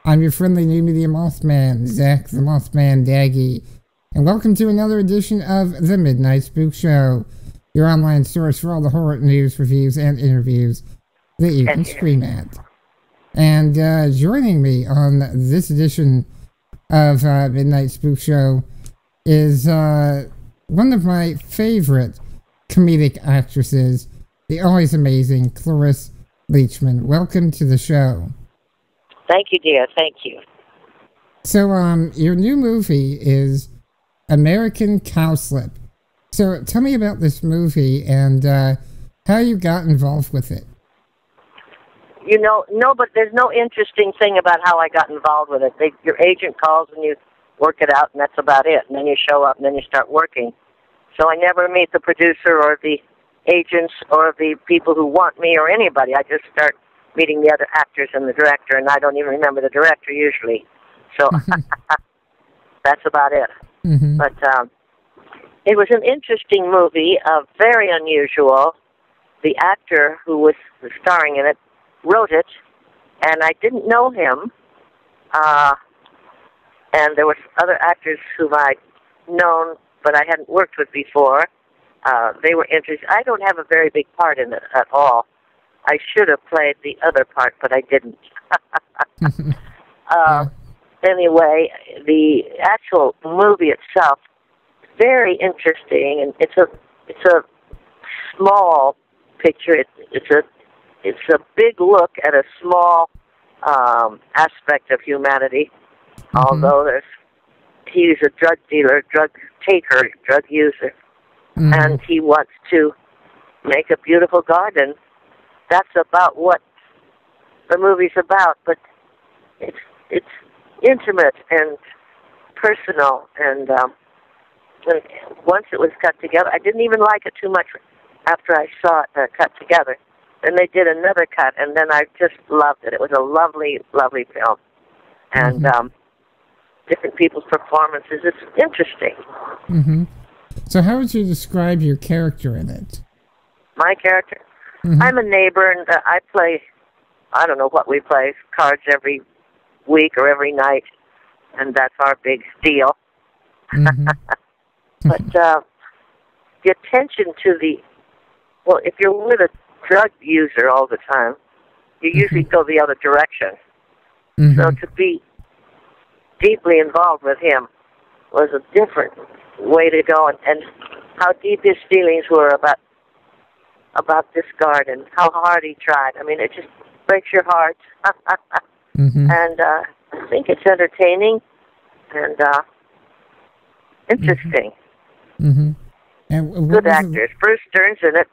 I'm your friendly new media Mothman, Zach the Mothman Daggy, and welcome to another edition of the Midnight Spook Show, your online source for all the horror news, reviews, and interviews that you can scream at. And joining me on this edition of Midnight Spook Show is one of my favorite comedic actresses, the always amazing Cloris Leachman. Welcome to the show. Thank you, dear. Thank you. So, your new movie is American Cowslip. So, tell me about this movie and how you got involved with it. You know, no, but there's no interesting thing about how I got involved with it. Your agent calls and you work it out, and that's about it. And then you show up, and then you start working. So I never meet the producer or the agents or the people who want me or anybody. I just start meeting the other actors and the director, and I don't even remember the director usually. So that's about it. Mm-hmm. But it was an interesting movie, very unusual. The actor who was starring in it wrote it, and I didn't know him. And there were other actors whom I'd known, but I hadn't worked with before. They were interesting. I don't have a very big part in it at all. I should have played the other part, but I didn't. Anyway, the actual movie itself, very interesting, and it's a small picture. It's a big look at a small aspect of humanity. Mm-hmm. Although he's a drug dealer, drug taker, drug user, mm-hmm. and he wants to make a beautiful garden. That's about what the movie's about, but it's intimate and personal. And once it was cut together, I didn't even like it too much after I saw it cut together. Then they did another cut, and then I just loved it. It was a lovely, lovely film, and mm-hmm. Different people's performances. It's interesting. Mm-hmm. So, how would you describe your character in it? My character. Mm-hmm. I'm a neighbor, and I play, I don't know what we play, cards every week or every night, and that's our big deal. Mm-hmm. But the attention to if you're with a drug user all the time, you usually go the other direction. Mm-hmm. So to be deeply involved with him was a different way to go, and how deep his feelings were about this garden, how hard he tried. I mean, it just breaks your heart. mm-hmm. And I think it's entertaining and interesting. Mm-hmm. And good actors. Bruce Stern's in it.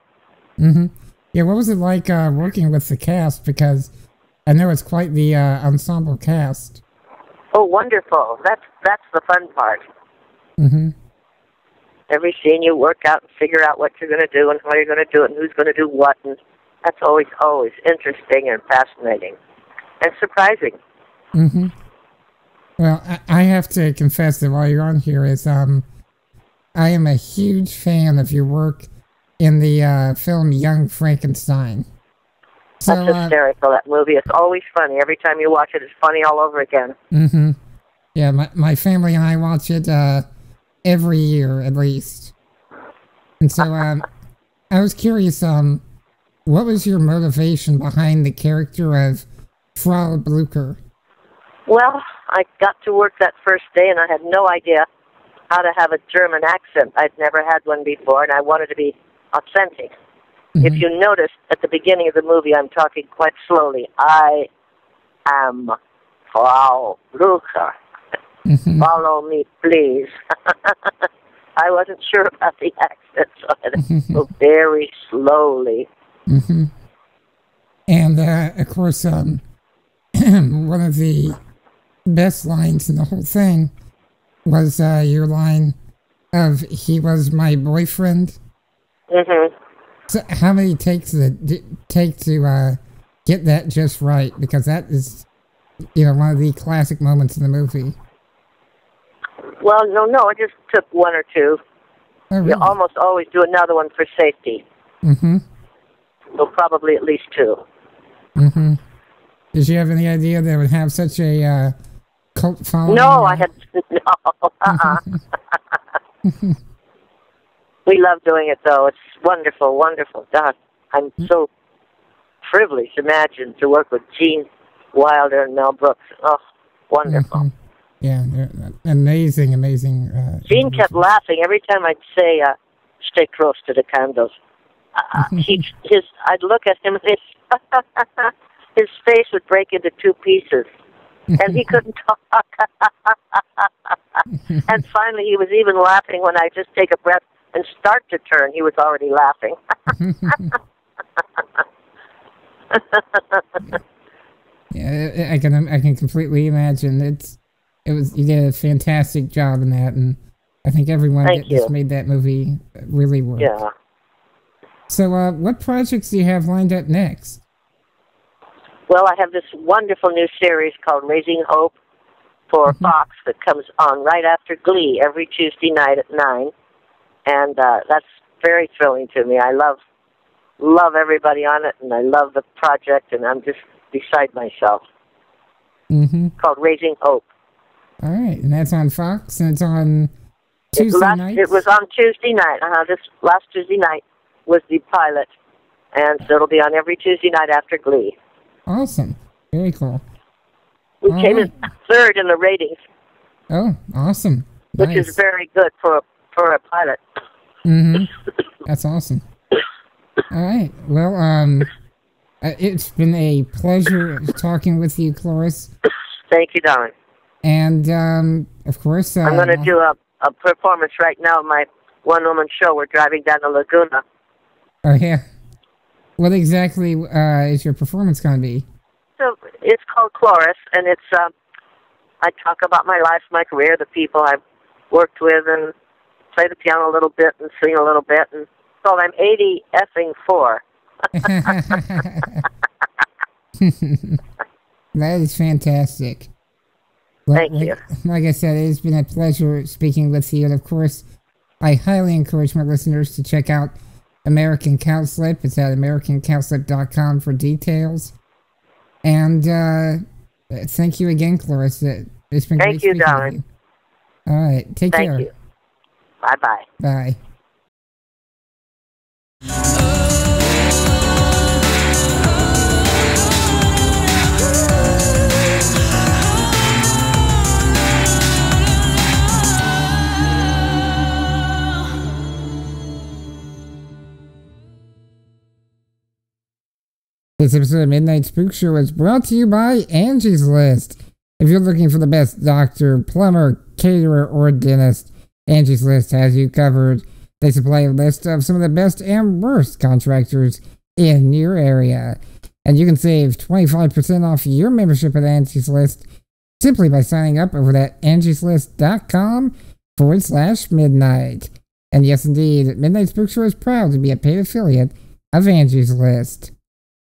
Mm-hmm. Yeah, what was it like working with the cast? Because I know it's quite the ensemble cast. Oh, wonderful. That's the fun part. Mm-hmm. Every scene you work out and figure out what you're going to do and how you're going to do it and who's going to do what. And that's always interesting and fascinating and surprising. Mm-hmm. Well, I have to confess that while you're on here is I am a huge fan of your work in the film Young Frankenstein. So, that's hysterical, that movie. It's always funny. Every time you watch it, it's funny all over again. Mm-hmm. Yeah, my family and I watch it every year at least. And so I was curious, what was your motivation behind the character of Frau Blucher? Well, I got to work that first day, and I had no idea how to have a German accent. I'd never had one before, and I wanted to be authentic. Mm-hmm. If you notice, at the beginning of the movie, I'm talking quite slowly. I am Frau Blucher. Mm-hmm. Follow me, please. I wasn't sure about the accent, so I had to go very slowly. Mm-hmm. And, of course, one of the best lines in the whole thing was your line of, he was my boyfriend. Mm-hmm. So how many takes did it take to get that just right? Because that is, one of the classic moments in the movie. Well, no, it just took one or two. Oh, really? You almost always do another one for safety. Mm-hmm. So probably at least two. Mm-hmm. Did you have any idea they would have such a cult following? No, I had no. We love doing it, though. It's wonderful, wonderful. God, I'm so privileged, imagine, to work with Gene Wilder and Mel Brooks. Oh, wonderful. Yeah, they're amazing, amazing. Gene kept laughing every time I'd say, stay close to the candles. I'd look at him, and his face would break into two pieces, and he couldn't talk. And finally, he was even laughing when I just take a breath and start to turn. He was already laughing. Yeah, I can completely imagine. You did a fantastic job in that, and I think everyone that just made that movie really work. Yeah. So, what projects do you have lined up next? Well, I have this wonderful new series called Raising Hope for Fox that comes on right after Glee every Tuesday night at 9. And that's very thrilling to me. I love everybody on it, and I love the project, and I'm just beside myself. Called Raising Hope. All right, and that's on Fox, and it's on Tuesday night? It was on Tuesday night. This last Tuesday night was the pilot, and so it'll be on every Tuesday night after Glee. Awesome. Very cool. We came in third in the ratings. Oh, awesome. Which is very good for a pilot. That's awesome. All right. Well, it's been a pleasure talking with you, Cloris. Thank you, darling. And, of course... I'm going to do a performance right now of my one-woman show. We're driving down the Laguna. Oh, yeah. What exactly is your performance going to be? So it's called Cloris, and it's I talk about my life, my career, the people I've worked with, and play the piano a little bit and sing a little bit. And so I'm 80 effing 4. That is fantastic. Well, Thank you. Like I said, it has been a pleasure speaking with you. And of course, I highly encourage my listeners to check out American Cowslip. It's at AmericanCowslip.com for details. And thank you again, Cloris. It's been great speaking with you. All right. Take care. Thank you. Bye-bye. Bye. This episode of Midnight Spook Show is brought to you by Angie's List. If you're looking for the best doctor, plumber, caterer, or dentist, Angie's List has you covered. They supply a list of some of the best and worst contractors in your area. And you can save 25% off your membership at Angie's List simply by signing up over at angieslist.com/midnight. And yes, indeed, Midnight Spook Show is proud to be a paid affiliate of Angie's List.